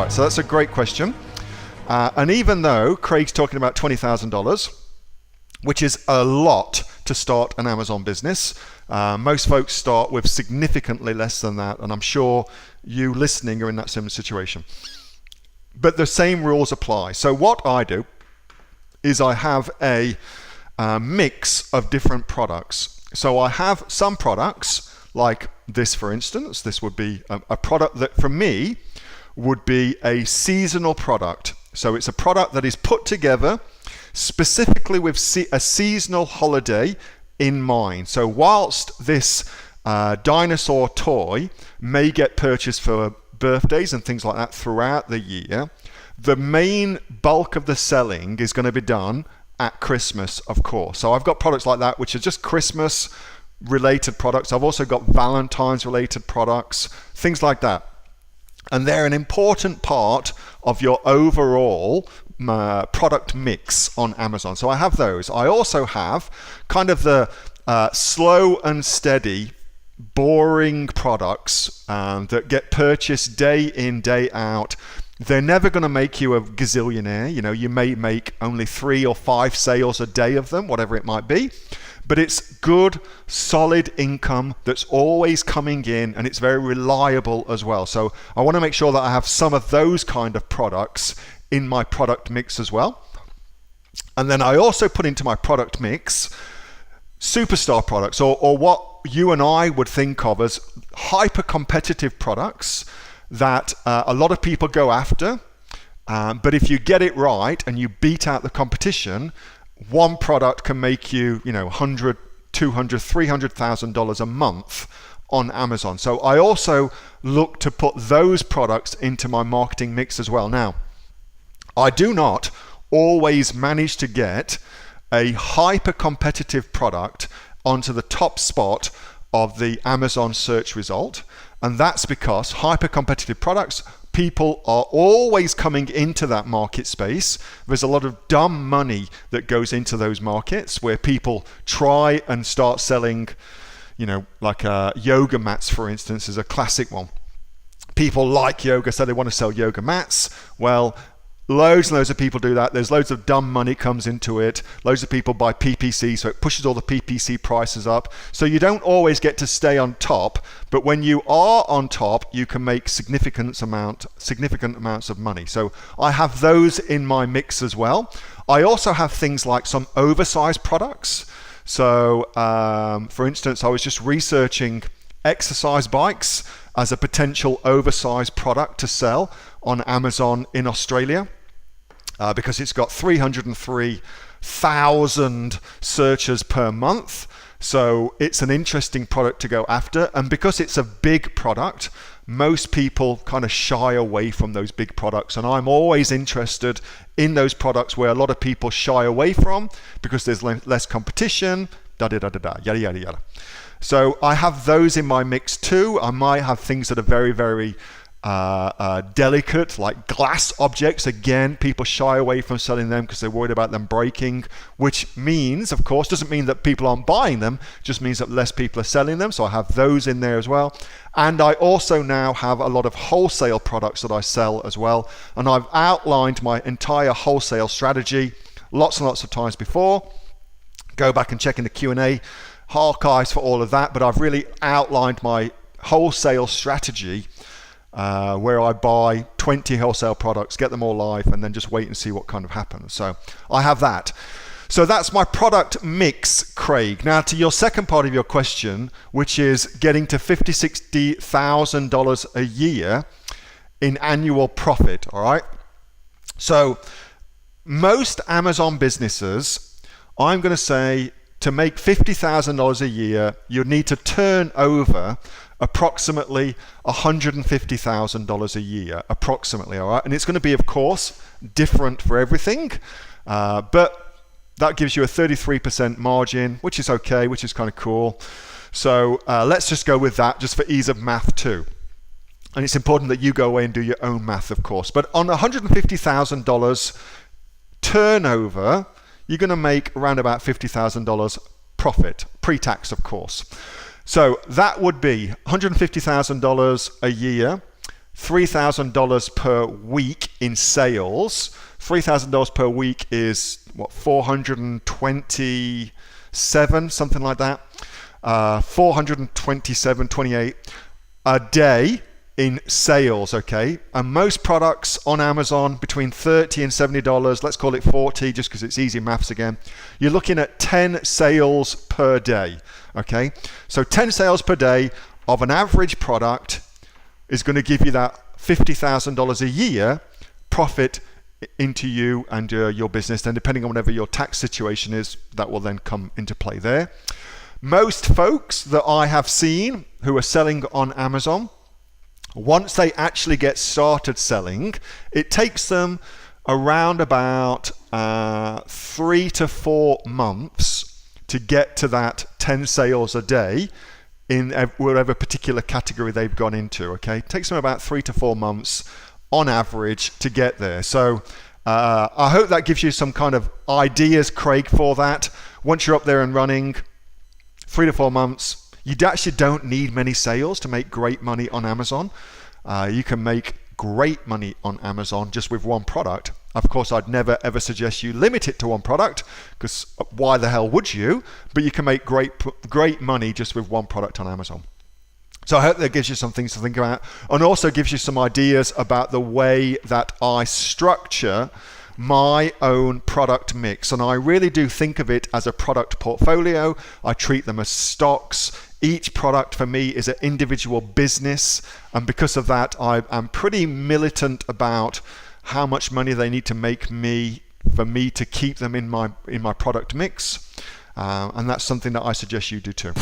right, so that's a great question. And even though Craig's talking about $20,000, which is a lot to start an Amazon business, most folks start with significantly less than that, and I'm sure you listening are in that similar situation. But the same rules apply. So what I do is I have a mix of different products. So I have some products, like this for instance. This would be a product that for me would be a seasonal product. So it's a product that is put together specifically with a seasonal holiday in mind. So whilst this dinosaur toy may get purchased for birthdays and things like that throughout the year, the main bulk of the selling is going to be done at Christmas, of course. So I've got products like that which are just Christmas related products. I've also got Valentine's related products, things like that. And they're an important part of your overall product mix on Amazon. So I have those. I also have kind of the slow and steady, boring products that get purchased day in, day out. They're never going to make you a gazillionaire. You know, you may make only 3 or 5 sales a day of them, whatever it might be. But it's good, solid income that's always coming in, and it's very reliable as well. So I want to make sure that I have some of those kind of products in my product mix as well. And then I also put into my product mix superstar products, or what you and I would think of as hyper competitive products that a lot of people go after. But if you get it right and you beat out the competition, one product can make you, $100,000, $200,000, $300,000 a month on Amazon. So I also look to put those products into my marketing mix as well. Now, I do not always manage to get a hyper competitive product onto the top spot of the Amazon search result. And that's because hyper competitive products, people are always coming into that market space. There's a lot of dumb money that goes into those markets where people try and start selling, like yoga mats, for instance, is a classic one. People like yoga, so they want to sell yoga mats. Well, loads and loads of people do that. There's loads of dumb money comes into it. Loads of people buy PPC, so it pushes all the PPC prices up. So you don't always get to stay on top, but when you are on top, you can make significant amounts of money. So I have those in my mix as well. I also have things like some oversized products. So for instance, I was just researching exercise bikes as a potential oversized product to sell on Amazon in Australia. Because it's got 303,000 searches per month. So it's an interesting product to go after. And because it's a big product, most people kind of shy away from those big products. And I'm always interested in those products where a lot of people shy away from because there's less competition, yada, yada, yada. So I have those in my mix too. I might have things that are very, very delicate, like glass objects. Again, people shy away from selling them because they're worried about them breaking, which means, of course, doesn't mean that people aren't buying them, just means that less people are selling them. So I have those in there as well. And I also now have a lot of wholesale products that I sell as well. And I've outlined my entire wholesale strategy lots and lots of times before. Go back and check in the Q&A archives for all of that. But I've really outlined my wholesale strategy where I buy 20 wholesale products, get them all live, and then just wait and see what kind of happens. So I have that. So that's my product mix, Craig. Now to your second part of your question, which is getting to $50,000, $60,000 a year in annual profit, all right? So most Amazon businesses, I'm going to say, to make $50,000 a year, you need to turn over approximately $150,000 a year, approximately, all right? And it's going to be, of course, different for everything, but that gives you a 33% margin, which is okay, which is kind of cool. So let's just go with that, just for ease of math too. And it's important that you go away and do your own math, of course. But on $150,000 turnover, you're going to make around about $50,000 profit, pre-tax, of course. So that would be $150,000 a year, $3,000 per week in sales. $3,000 per week is what, 427, something like that. 427.28 a day in sales, okay? And most products on Amazon between $30 and $70, let's call it 40 just because it's easy maths again. You're looking at 10 sales per day, okay? So 10 sales per day of an average product is going to give you that $50,000 a year profit into you and your business. Then depending on whatever your tax situation is, that will then come into play there. Most folks that I have seen who are selling on Amazon, once they actually get started selling, it takes them around about 3 to 4 months to get to that 10 sales a day in whatever particular category they've gone into, okay? It takes them about 3 to 4 months on average to get there. So I hope that gives you some kind of ideas, Craig, for that. Once you're up there and running, 3 to 4 months, you actually don't need many sales to make great money on Amazon. You can make great money on Amazon just with one product. Of course, I'd never ever suggest you limit it to one product, because why the hell would you? But you can make great money just with one product on Amazon. So I hope that gives you some things to think about, and also gives you some ideas about the way that I structure my own product mix. And I really do think of it as a product portfolio. I treat them as stocks. Each product for me is an individual business, and because of that, I'm pretty militant about how much money they need to make for me to keep them in my product mix. And that's something that I suggest you do too.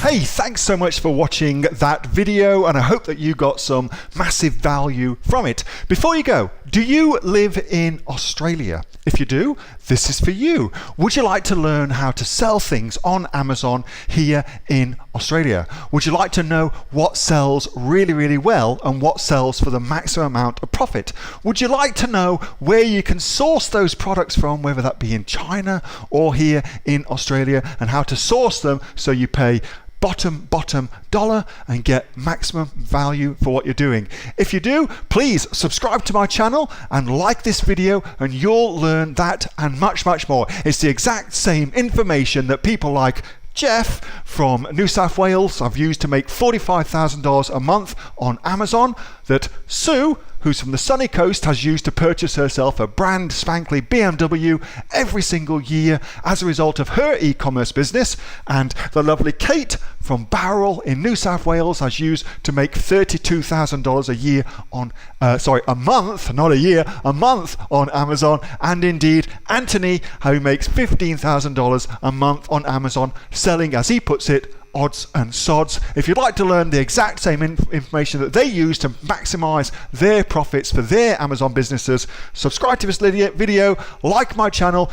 Hey, thanks so much for watching that video, and I hope that you got some massive value from it. Before you go, do you live in Australia? If you do, this is for you. Would you like to learn how to sell things on Amazon here in Australia? Would you like to know what sells really, really well and what sells for the maximum amount of profit? Would you like to know where you can source those products from, whether that be in China or here in Australia, and how to source them so you pay bottom dollar and get maximum value for what you're doing? If you do, please subscribe to my channel and like this video, and you'll learn that and much more. It's the exact same information that people like Jeff from New South Wales I've used to make $45,000 a month on Amazon, that Sue, who's from the sunny coast, has used to purchase herself a brand spankly BMW every single year as a result of her e-commerce business, and the lovely Kate from Bowral in New South Wales has used to make $32,000 a year on, a month, not a year, a month on Amazon, and indeed Anthony, who makes $15,000 a month on Amazon, selling, as he puts it, odds and sods. If you'd like to learn the exact same information that they use to maximize their profits for their Amazon businesses, subscribe to this video, like my channel,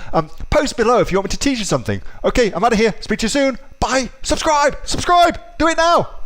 post below if you want me to teach you something. Okay, I'm out of here. Speak to you soon. Bye. Subscribe. Do it now.